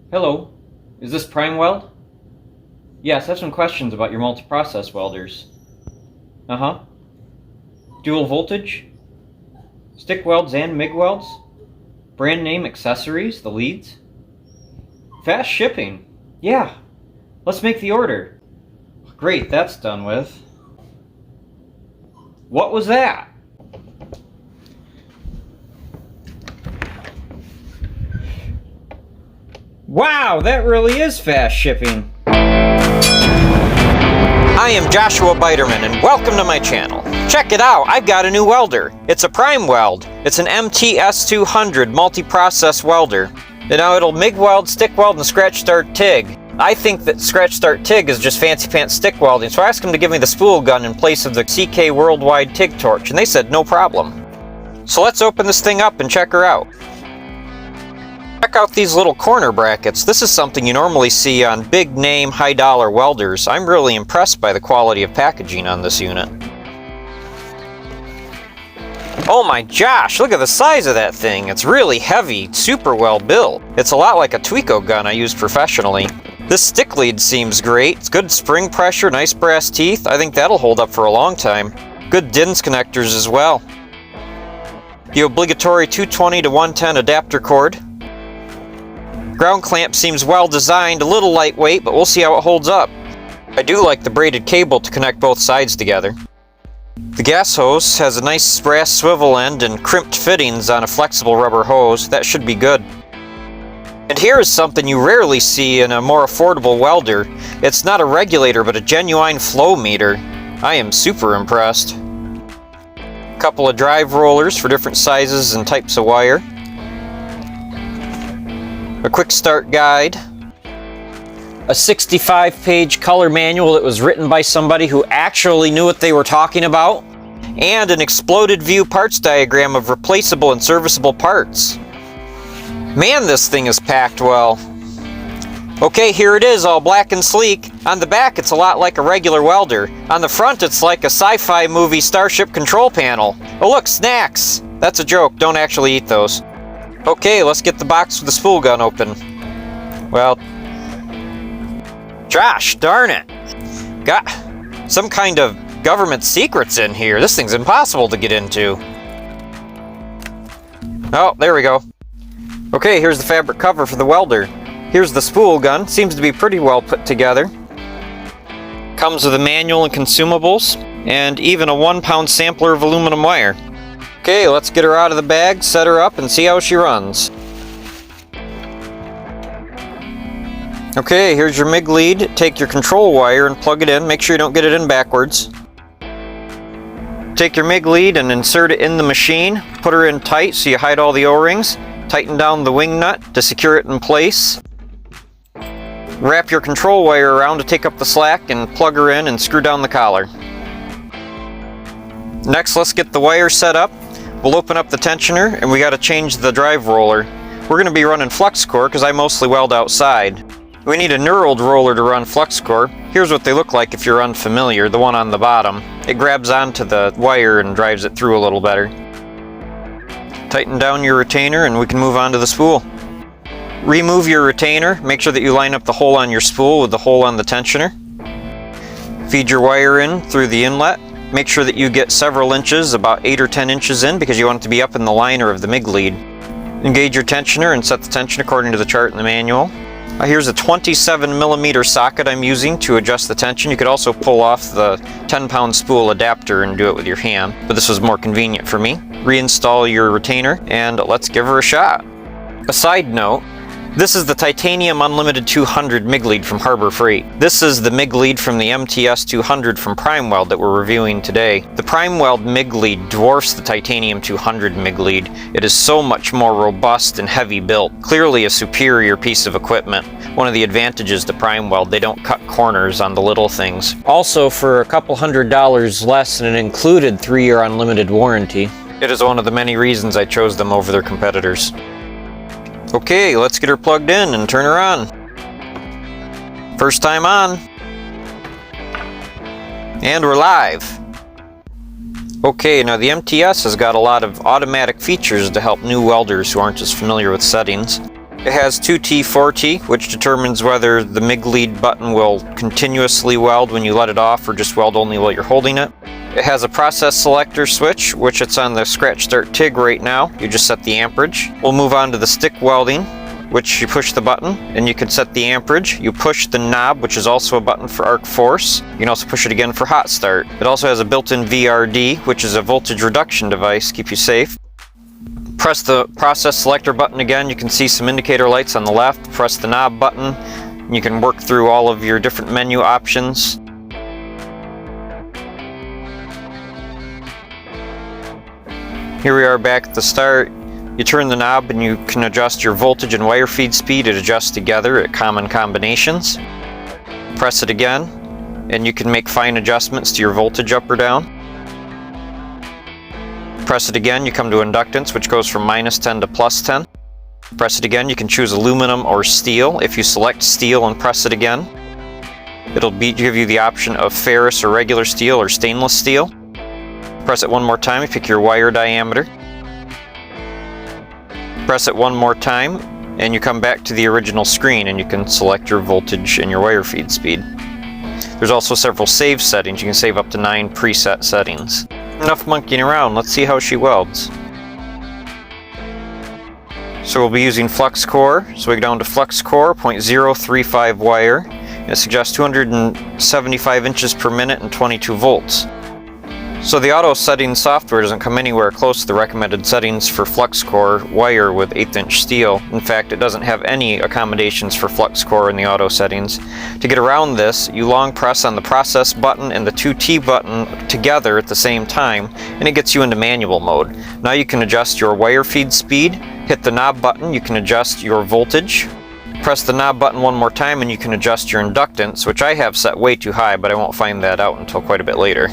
Hello, is this PrimeWeld? Yes, I have some questions about your multiprocess welders. Uh-huh. Dual voltage? Stick welds and MIG welds? Brand name accessories, the leads? Fast shipping? Yeah. Let's make the order. Great, that's done with. What was that? Wow, that really is fast shipping. I am Joshua Biterman and welcome to my channel. Check it out, I've got a new welder. It's a PrimeWeld. It's an MTS 200 multi-process welder. And now it'll MIG weld, stick weld, and scratch start TIG. I think that scratch start TIG is just fancy pants stick welding, so I asked them to give me the spool gun in place of the CK Worldwide TIG torch, and they said no problem. So let's open this thing up and check her out. Check out these little corner brackets. This is something you normally see on big name, high dollar welders. I'm really impressed by the quality of packaging on this unit. Oh my gosh, look at the size of that thing. It's really heavy, super well built. It's a lot like a Tweco gun I use professionally. This stick lead seems great. It's good spring pressure, nice brass teeth. I think that'll hold up for a long time. Good DINS connectors as well. The obligatory 220 to 110 adapter cord. Ground clamp seems well designed, a little lightweight, but we'll see how it holds up. I do like the braided cable to connect both sides together. The gas hose has a nice brass swivel end and crimped fittings on a flexible rubber hose. That should be good. And here is something you rarely see in a more affordable welder. It's not a regulator, but a genuine flow meter. I am super impressed. A couple of drive rollers for different sizes and types of wire. A quick start guide, a 65-page color manual that was written by somebody who actually knew what they were talking about, and an exploded view parts diagram of replaceable and serviceable parts. Man, this thing is packed well. Okay, here it is, all black and sleek. On the back, it's a lot like a regular welder. On the front, it's like a sci-fi movie Starship control panel. Oh look, snacks! That's a joke, don't actually eat those. Okay, let's get the box with the spool gun open. Well, Josh, darn it. Got some kind of government secrets in here. This thing's impossible to get into. Oh, there we go. Okay, here's the fabric cover for the welder. Here's the spool gun. Seems to be pretty well put together. Comes with a manual and consumables, and even a 1-pound sampler of aluminum wire. Okay, let's get her out of the bag, set her up, and see how she runs. Okay, here's your MIG lead. Take your control wire and plug it in. Make sure you don't get it in backwards. Take your MIG lead and insert it in the machine. Put her in tight so you hide all the O-rings. Tighten down the wing nut to secure it in place. Wrap your control wire around to take up the slack and plug her in and screw down the collar. Next, let's get the wire set up. We'll open up the tensioner, and we got to change the drive roller. We're going to be running flux core because I mostly weld outside. We need a knurled roller to run flux core. Here's what they look like if you're unfamiliar, the one on the bottom. It grabs onto the wire and drives it through a little better. Tighten down your retainer and we can move on to the spool. Remove your retainer. Make sure that you line up the hole on your spool with the hole on the tensioner. Feed your wire in through the inlet. Make sure that you get several inches, about 8 or 10 inches in, because you want it to be up in the liner of the MIG lead. Engage your tensioner and set the tension according to the chart in the manual. Here's a 27mm socket I'm using to adjust the tension. You could also pull off the 10-pound spool adapter and do it with your hand, but this was more convenient for me. Reinstall your retainer and let's give her a shot. A side note, this is the Titanium Unlimited 200 MIG lead from Harbor Freight. This is the MIG lead from the MTS 200 from PrimeWeld that we're reviewing today. The PrimeWeld MIG lead dwarfs the Titanium 200 MIG lead. It is so much more robust and heavy built. Clearly a superior piece of equipment. One of the advantages to PrimeWeld, they don't cut corners on the little things. Also, for a couple $100 less and an included 3-year unlimited warranty. It is one of the many reasons I chose them over their competitors. Okay, let's get her plugged in and turn her on. First time on. And we're live. Okay, now the MTS has got a lot of automatic features to help new welders who aren't as familiar with settings. It has 2T, 4T, which determines whether the MIG lead button will continuously weld when you let it off or just weld only while you're holding it. It has a process selector switch, which it's on the scratch start TIG right now. You just set the amperage. We'll move on to the stick welding, which you push the button and you can set the amperage. You push the knob, which is also a button for arc force. You can also push it again for hot start. It also has a built-in VRD, which is a voltage reduction device, keep you safe. Press the process selector button again. You can see some indicator lights on the left. Press the knob button. And you can work through all of your different menu options. Here we are back at the start. You turn the knob and you can adjust your voltage and wire feed speed. It adjusts together at common combinations. Press it again and you can make fine adjustments to your voltage up or down. Press it again, you come to inductance, which goes from -10 to +10. Press it again, you can choose aluminum or steel. If you select steel and press it again, it'll give you the option of ferrous or regular steel or stainless steel. Press it one more time, you pick your wire diameter. Press it one more time, and you come back to the original screen and you can select your voltage and your wire feed speed. There's also several save settings. You can save up to 9 preset settings. Enough monkeying around, let's see how she welds. So we'll be using flux core, so we go down to flux core, 0.035 wire, and it suggests 275 inches per minute and 22 volts. So the auto settings software doesn't come anywhere close to the recommended settings for flux core wire with 1/8" steel. In fact, it doesn't have any accommodations for flux core in the auto settings. To get around this, you long press on the process button and the 2T button together at the same time, and it gets you into manual mode. Now you can adjust your wire feed speed, hit the knob button, you can adjust your voltage. Press the knob button one more time and you can adjust your inductance, which I have set way too high, but I won't find that out until quite a bit later.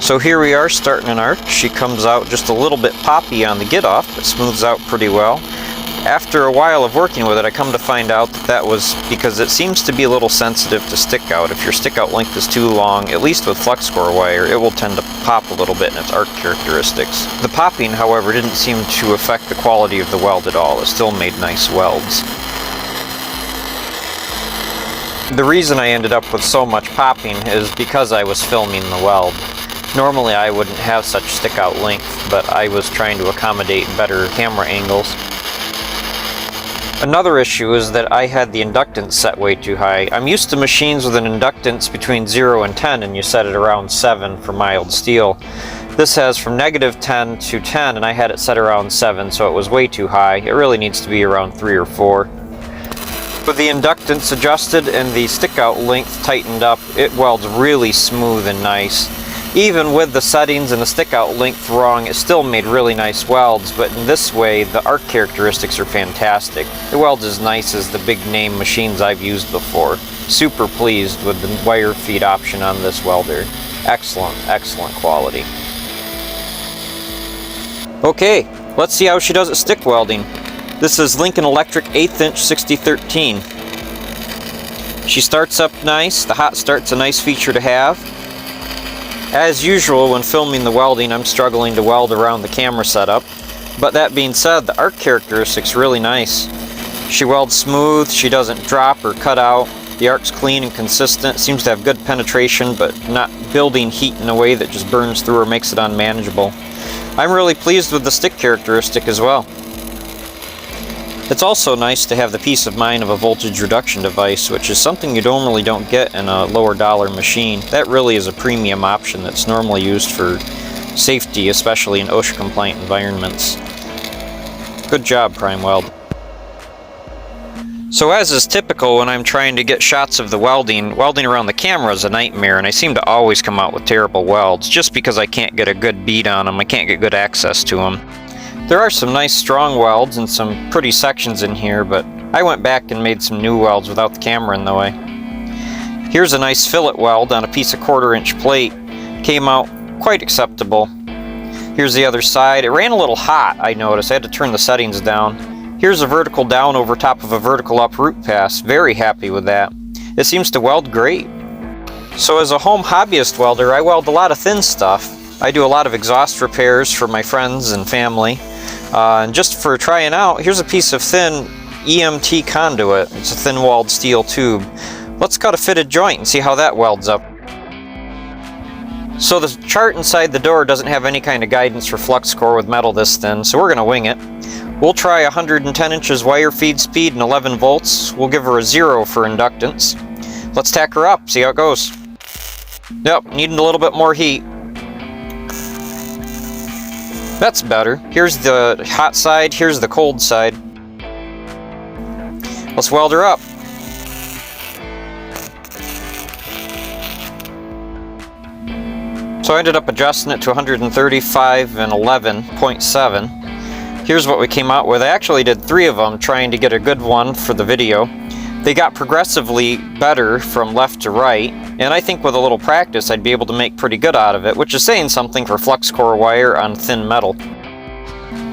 So here we are starting an arc. She comes out just a little bit poppy on the get off, but smooths out pretty well. After a while of working with it, I come to find out that that was because it seems to be a little sensitive to stick out. If your stick out length is too long, at least with flux core wire, it will tend to pop a little bit in its arc characteristics. The popping, however, didn't seem to affect the quality of the weld at all. It still made nice welds. The reason I ended up with so much popping is because I was filming the weld. Normally I wouldn't have such stick out length, but I was trying to accommodate better camera angles. Another issue is that I had the inductance set way too high. I'm used to machines with an inductance between 0 and 10 and you set it around 7 for mild steel. This has from -10 to 10 and I had it set around 7, so it was way too high. It really needs to be around 3 or 4. With the inductance adjusted and the stick out length tightened up, it welds really smooth and nice. Even with the settings and the stick out length wrong, it still made really nice welds, but in this way the arc characteristics are fantastic. It welds as nice as the big name machines I've used before. Super pleased with the wire feed option on this welder. Excellent, excellent quality. Okay, let's see how she does at stick welding. This is Lincoln Electric 1/8" 6013. She starts up nice. The hot start's a nice feature to have. As usual, when filming the welding, I'm struggling to weld around the camera setup. But that being said, the arc characteristics really nice. She welds smooth, she doesn't drop or cut out. The arc's clean and consistent, seems to have good penetration, but not building heat in a way that just burns through or makes it unmanageable. I'm really pleased with the stick characteristic as well. It's also nice to have the peace of mind of a voltage reduction device, which is something you normally don't get in a lower dollar machine. That really is a premium option that's normally used for safety, especially in OSHA compliant environments. Good job, PrimeWeld. So as is typical when I'm trying to get shots of the welding around the camera is a nightmare, and I seem to always come out with terrible welds just because I can't get a good bead on them, I can't get good access to them. There are some nice strong welds and some pretty sections in here, but I went back and made some new welds without the camera in the way. Here's a nice fillet weld on a piece of 1/4" plate. Came out quite acceptable. Here's the other side. It ran a little hot, I noticed. I had to turn the settings down. Here's a vertical down over top of a vertical up root pass. Very happy with that. It seems to weld great. So as a home hobbyist welder, I weld a lot of thin stuff. I do a lot of exhaust repairs for my friends and family. And just for trying out, here's a piece of thin EMT conduit. It's a thin-walled steel tube. Let's cut a fitted joint and see how that welds up. So the chart inside the door doesn't have any kind of guidance for flux core with metal this thin, so we're going to wing it. We'll try 110 inches wire feed speed and 11 volts. We'll give her a 0 for inductance. Let's tack her up, see how it goes. Yep, needing a little bit more heat. That's better. Here's the hot side, here's the cold side. Let's weld her up. So I ended up adjusting it to 135 and 11.7. Here's what we came out with. I actually did 3 of them trying to get a good one for the video. They got progressively better from left to right, and I think with a little practice I'd be able to make pretty good out of it, which is saying something for flux core wire on thin metal.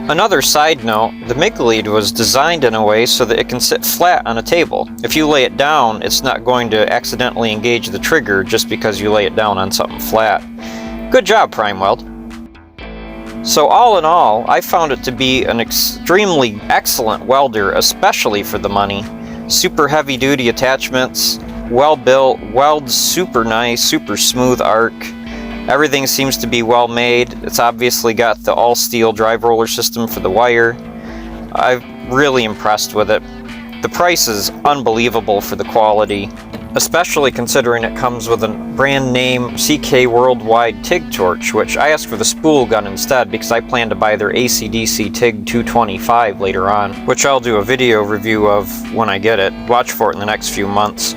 Another side note, the MIG lead was designed in a way so that it can sit flat on a table. If you lay it down, it's not going to accidentally engage the trigger just because you lay it down on something flat. Good job, PrimeWeld. So all in all, I found it to be an extremely excellent welder, especially for the money. Super heavy duty attachments, well built, welds super nice, super smooth arc. Everything seems to be well made. It's obviously got the all steel drive roller system for the wire. I'm really impressed with it. The price is unbelievable for the quality, especially considering it comes with a brand name CK Worldwide TIG torch, which I asked for the Spool gun instead because I plan to buy their AC/DC TIG 225 later on, which I'll do a video review of when I get it. Watch for it in the next few months.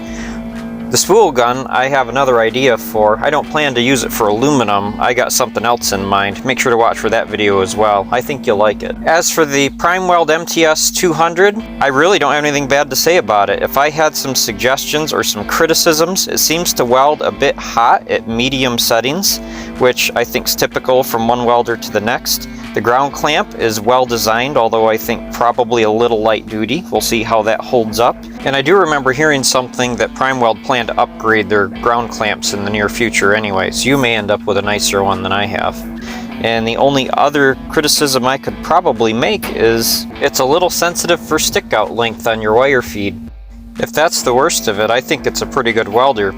The Spool gun I have another idea for. I don't plan to use it for aluminum. I got something else in mind. Make sure to watch for that video as well. I think you'll like it. As for the PrimeWeld MTS 200, I really don't have anything bad to say about it. If I had some suggestions or some criticisms, it seems to weld a bit hot at medium settings, which I think is typical from one welder to the next. The ground clamp is well designed, although I think probably a little light duty. We'll see how that holds up. And I do remember hearing something that PrimeWeld planned to upgrade their ground clamps in the near future anyway, so you may end up with a nicer one than I have. And the only other criticism I could probably make is it's a little sensitive for stick out length on your wire feed. If that's the worst of it, I think it's a pretty good welder.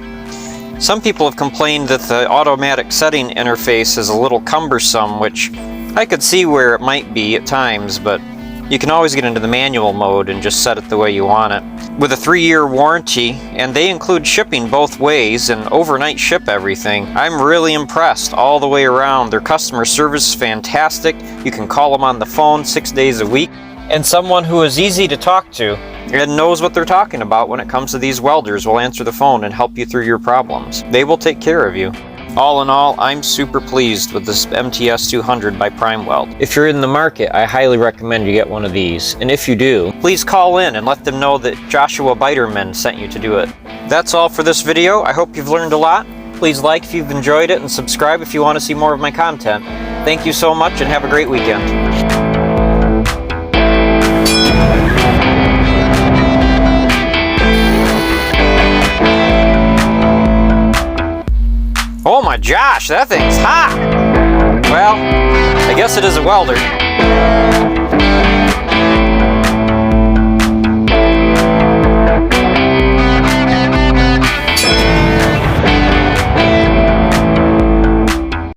Some people have complained that the automatic setting interface is a little cumbersome, which I could see where it might be at times, but you can always get into the manual mode and just set it the way you want it. With a 3-year warranty, and they include shipping both ways and overnight ship everything, I'm really impressed all the way around. Their customer service is fantastic. You can call them on the phone 6 days a week. And someone who is easy to talk to and knows what they're talking about when it comes to these welders will answer the phone and help you through your problems. They will take care of you. All in all, I'm super pleased with this MTS 200 by PrimeWeld. If you're in the market, I highly recommend you get one of these. And if you do, please call in and let them know that Joshua Biterman sent you to do it. That's all for this video. I hope you've learned a lot. Please like if you've enjoyed it and subscribe if you want to see more of my content. Thank you so much and have a great weekend. Oh my gosh, that thing's hot! Well, I guess it is a welder.